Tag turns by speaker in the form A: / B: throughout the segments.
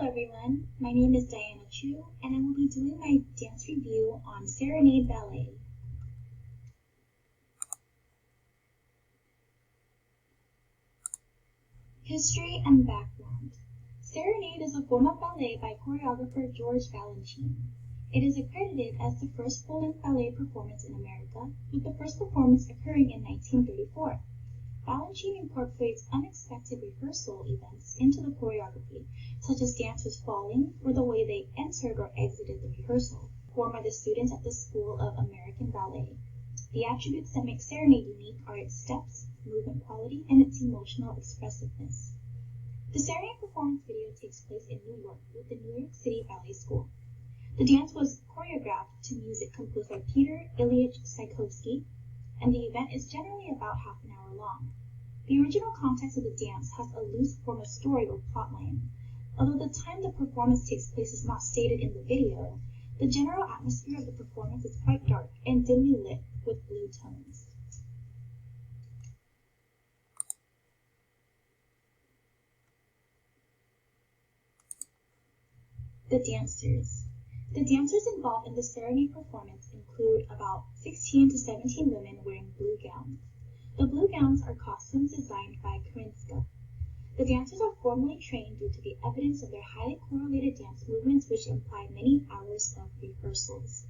A: everyone, my name is Diana Chu, and I will be doing my dance review on Serenade Ballet. History and background. Serenade is a form of ballet by choreographer George Balanchine. It is accredited as the first full-length ballet performance in America, with the first performance occurring in 1934. Balanchine incorporates unexpected rehearsal events into the choreography, such as dancers falling or the way they entered or exited the rehearsal, performed by the students at the School of American Ballet. The attributes that make Serenade unique are its steps, movement quality, and its emotional expressiveness. The Serenade performance video takes place in New York with the New York City Ballet School. The dance was choreographed to music composed by Peter Ilyich Tchaikovsky, and the event is generally about half an hour long. The original context of the dance has a loose form of story or plotline. Although the time the performance takes place is not stated in the video, the general atmosphere of the performance is quite dark and dimly lit with blue tones. The dancers. The dancers involved in the Serenade performance include about 16 to 17 women wearing blue gowns. The blue gowns are costumes designed by Karinska. The dancers are formally trained due to the evidence of their highly correlated dance movements, which imply many hours of rehearsals.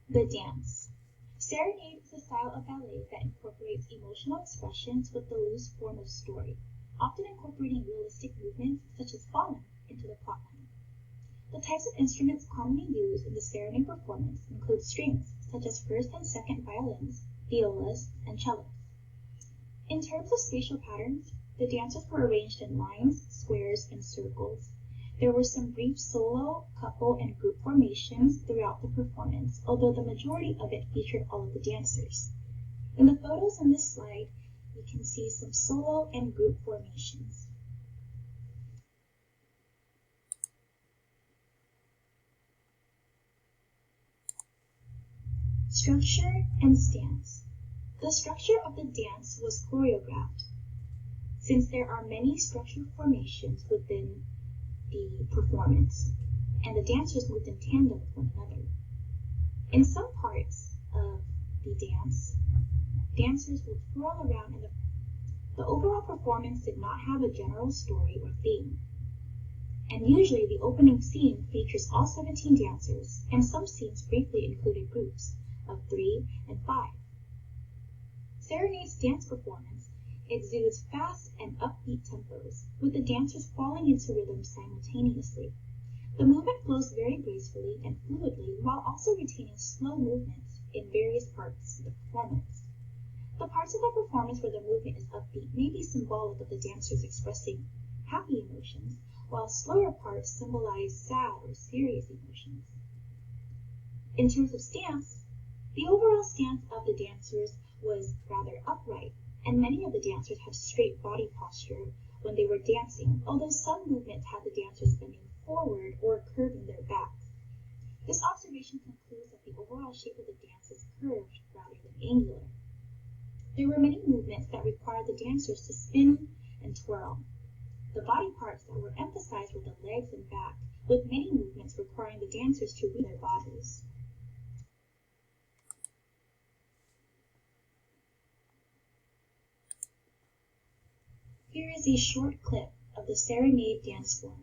A: The dance. Serenade is a style of ballet that incorporates emotional expressions with the loose form of story, often incorporating realistic movements such as falling into the plotline. The types of instruments commonly used in the Serenade performance include strings, such as first and second violins, violas, and cellos. In terms of spatial patterns, the dancers were arranged in lines, squares, and circles. There were some brief solo, couple, and group formations throughout the performance, although the majority of it featured all of the dancers. In the photos on this slide, you can see some solo and group formations. Structure and stance. The structure of the dance was choreographed, since there are many structured formations within the performance, and the dancers moved in tandem with one another. In some parts of the dance, dancers would twirl around, and the overall performance did not have a general story or theme. And usually the opening scene features all 17 dancers, and some scenes briefly included groups of 3 and 5. Serenade's dance performance exudes fast and upbeat tempos, with the dancers falling into rhythm simultaneously. The movement flows very gracefully and fluidly, while also retaining slow movements in various parts of the performance. The parts of the performance where the movement is upbeat may be symbolic of the dancers expressing happy emotions, while slower parts symbolize sad or serious emotions. In terms of stance, the overall stance of the dancers was rather upright, and many of the dancers had straight body posture when they were dancing, although some movements had the dancers bending forward or curving their backs. This observation concludes that the overall shape of the dance is curved rather than angular. There were many movements that required the dancers to spin and twirl. The body parts that were emphasized were the legs and back, with many movements requiring the dancers to move their bodies. Here is a short clip of the Serenade dance form.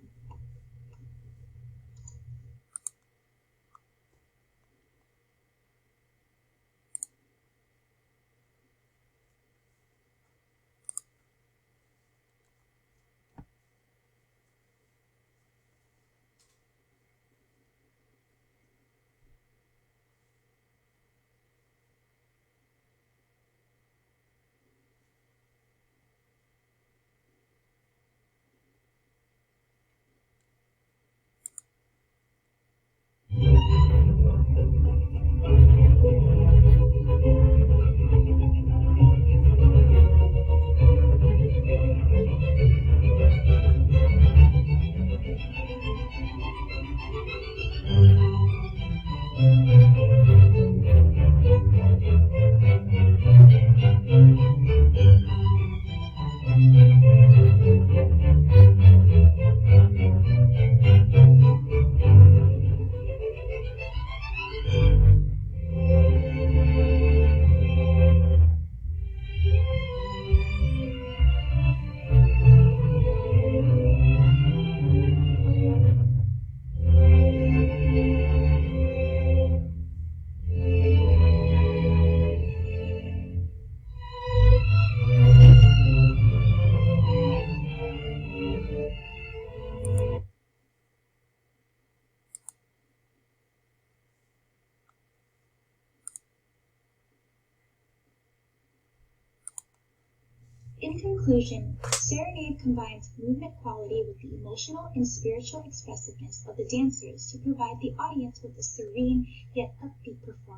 A: In conclusion, Serenade combines movement quality with the emotional and spiritual expressiveness of the dancers to provide the audience with a serene yet upbeat performance.